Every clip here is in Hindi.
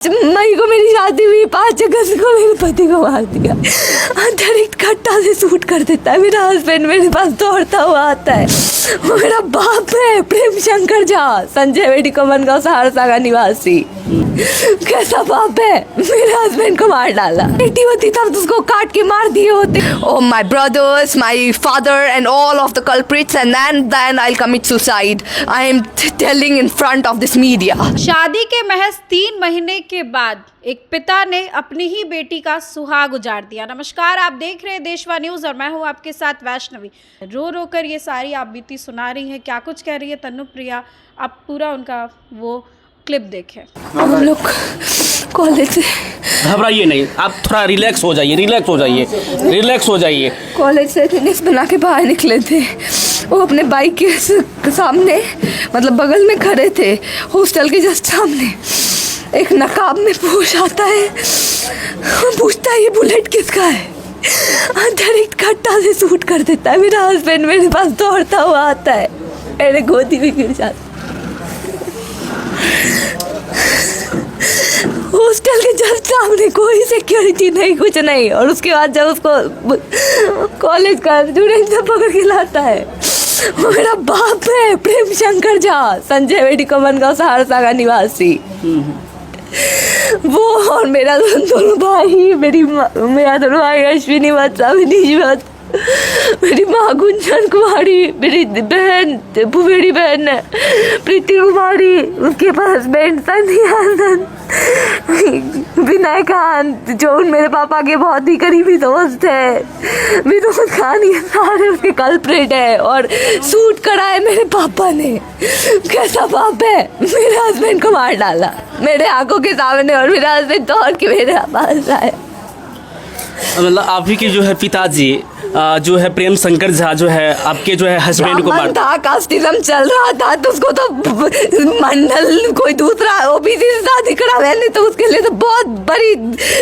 मई को मेरी शादी हुई, 5 अगस्त को मेरे पति को मार दिया। अंतरिक्ष खट्टा से शूट कर देता है। मेरा हस्बैंड मेरे पास दौड़ता हुआ आता है। वो मेरा बाप है, प्रेम शंकर झा, संजय बेटी को बनगांव सहरसा का निवासी। कैसा बाप है, मेरे हस्बैंड को मार डाला। बेटी होती तब तो उसको काट के मार दिए होते। Oh my brothers, my father and all of the culprits, and then I'll commit suicide. I am telling in front of this media. शादी के महज 3 महीने के बाद एक पिता ने अपनी ही बेटी का सुहाग उजाड़ दिया। नमस्कार, आप देख रहे हैं देशवा न्यूज और मैं हूं आपके साथ वैष्णवी। रो रो कर ये सारी आप बीती सुना रही है। क्या कुछ कह रही है तनुप्रिया, आप पूरा उनका वो क्लिप देखें। हम लोग कॉलेज से घबराइए नहीं, आप थोड़ा रिलैक्स हो जाइए, रिलैक्स हो जाइए। कॉलेज से टेनिस बना के बाहर निकले थे। वो अपने बाइक के सामने, मतलब बगल में खड़े थे, हॉस्टल के जस्ट सामने। एक नकाब में पुरुष आता है, पूछता है ये बुलेट किसका है। अंतरिक्ष खट्टा से शूट कर देता है। मेरा हस्बैंड मेरे पास दौड़ता हुआ आता है, मेरे गोदी में गिर जाता। हॉस्टल के जस्ट सामने कोई सिक्योरिटी नहीं, कुछ नहीं। और उसके बाद जब उसको कॉलेज का स्टूडेंट सब पकड़ के लाता है, वो मेरा बाप है, प्रेम शंकर झा, संजय बेटी को बनगांव सहरसा का निवासी। वो और मेरा दोनों भाई, मेरा दोनों भाई अश्विनी वत्स, अविनीश वत्स, मेरी माँ गुंजन कुमारी, मेरी बहन मेरी बहन है प्रीति कुमारी, उसके हस्बैंड सनी आनंद, विनय खान जो मेरे पापा के बहुत ही करीबी दोस्त है, विनोद खान, ये सारे उसके कल्प्रिट है। और शूट करा है मेरे पापा ने। कैसा बाप है, मेरे हस्बैंड को मार डाला मेरे आंखों के सामने। और मेरा हस्बैंड दौड़ के मेरे पास आया। मतलब आप ही के जो है पिताजी जो है प्रेम शंकर झा जो है आपके जो है हस्बैंड को मार था। कास्टिज्म चल रहा था तो उसको तो मंडल कोई दूसरा ओबीसी से शादी करा मैंने, तो उसके लिए तो बहुत बड़ी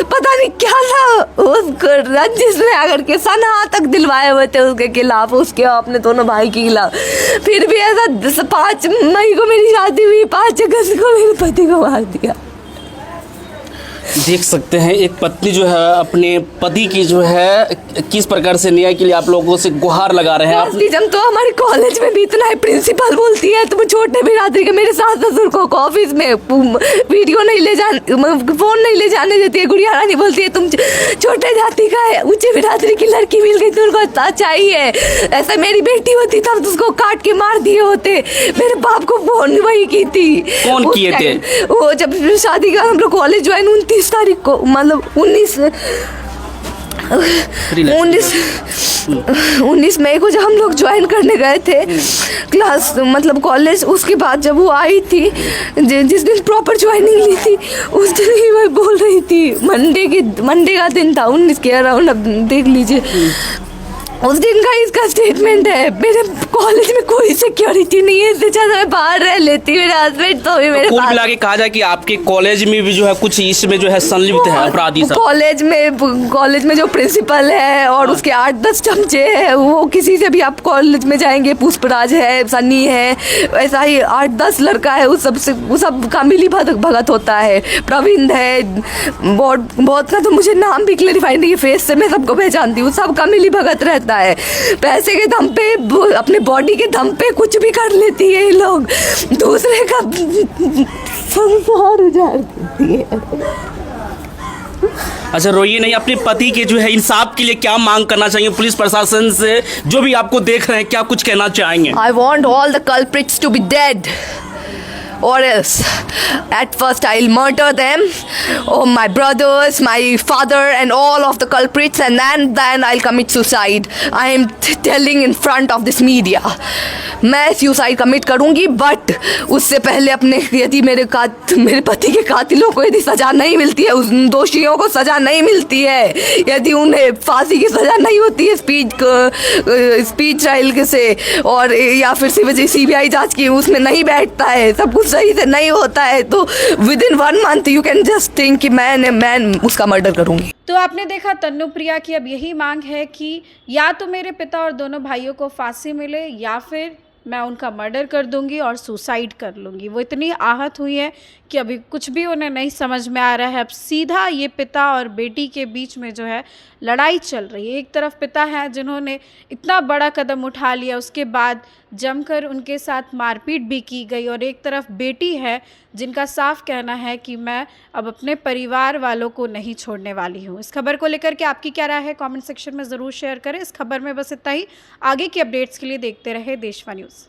पता नहीं क्या था। उसको रंजिश में आकर के सना तक दिलवाए हुए थे उसके खिलाफ, उसके अपने दोनों भाई के खिलाफ। फिर भी ऐसा 5 मई को मेरी शादी हुई, 5 अगस्त को मेरे पति को मार दिया। देख सकते हैं एक पत्नी जो है अपने पति की जो है किस प्रकार से न्याय के लिए आप लोगों से गुहार लगा रहे हैं। कास्टिज्म तो हमारे कॉलेज में भी इतना है। प्रिंसिपल बोलती है तुम छोटे बिरादरी के, मेरे सास ससुर को ऑफिस में वीडियो नहीं ले जाने, फोन नहीं ले जाने देती है। गुड़िया रानी बोलती है तुम छोटे जाति का है, ऊंचे बिरादरी की लड़की मिल गई, तुमको चाहिए। ऐसा मेरी बेटी होती तब तो उसको काट के मार दिए होते। मेरे बाप को फोन वही की थी। कौन किए थे? वो जब शादी का हम लोग कॉलेज ज्वाइन 29 तारीख को, मतलब 19 मई को जब हम लोग ज्वाइन करने गए थे क्लास, मतलब कॉलेज, उसके बाद जब वो आई थी, जिस दिन प्रॉपर ज्वाइनिंग ली थी उस दिन ही मैं बोल रही थी, मंडे का दिन था 19 के अराउंड, अब देख लीजिए उस दिन का इसका स्टेटमेंट है। मेरे कॉलेज में कोई सिक्योरिटी नहीं है, इससे ज्यादा मैं बाहर रह लेती। मेरे हस्बैंड तो भी मेरे कुल मिला के कहा जाए कि आपके कॉलेज में भी जो है कुछ इसमें जो है संलिप्त है अपराधी सब। कॉलेज में जो प्रिंसिपल है और उसके 8-10 चमचे हैं, वो किसी से भी आप कॉलेज में जाएंगे, पुष्पराज है, सनी है, ऐसा ही 8-10 लड़का है, उस सब का मिली भगत होता है। प्रवीण है, बहुत का तो मुझे नाम भी क्लेरिफाई नहीं है, फेस से मैं सबको पहचानती हूँ। सबका मिली भगत रहता है। पैसे के दम पे, अपने बॉडी के दम पे कुछ भी कर लेती है ये लोग, दूसरे का संसार उजाड़ देती है। अच्छा रोइए नहीं, अपने पति के जो है इंसाफ के लिए क्या मांग करना चाहिए पुलिस प्रशासन से? जो भी आपको देख रहे हैं क्या कुछ कहना चाहेंगे? I want all the culprits to be dead. Or else, at first I'll murder them, oh my brothers, my father and all of the culprits, and then I'll commit suicide. I am telling in front of this media. मैं सुसाइड कमिट करूंगी, बट उससे पहले यदि मेरे पति के कातिलों को यदि सजा नहीं मिलती है, उस दोषियों को सजा नहीं मिलती है, यदि उन्हें फांसी की सजा नहीं होती है स्पीच ट्रायल से, और या फिर CBI जांच की उसमें नहीं बैठता है, सब कुछ सही से नहीं होता है, तो within 1 month you can just think कि मैं उसका मर्डर करूंगी। तो आपने देखा तनुप्रिया की अब यही मांग है कि या तो मेरे पिता और दोनों भाइयों को फांसी मिले या फिर मैं उनका मर्डर कर दूंगी और सुसाइड कर लूँगी। वो इतनी आहत हुई है कि अभी कुछ भी उन्हें नहीं समझ में आ रहा है। अब सीधा ये पिता और बेटी के बीच में जो है लड़ाई चल रही है। एक तरफ पिता हैं जिन्होंने इतना बड़ा कदम उठा लिया, उसके बाद जमकर उनके साथ मारपीट भी की गई, और एक तरफ बेटी है जिनका साफ कहना है कि मैं अब अपने परिवार वालों को नहीं छोड़ने वाली हूँ। इस खबर को लेकर के आपकी क्या राय है, कमेंट सेक्शन में ज़रूर शेयर करें। इस खबर में बस इतना ही। आगे की अपडेट्स के लिए देखते रहे देशवा न्यूज़।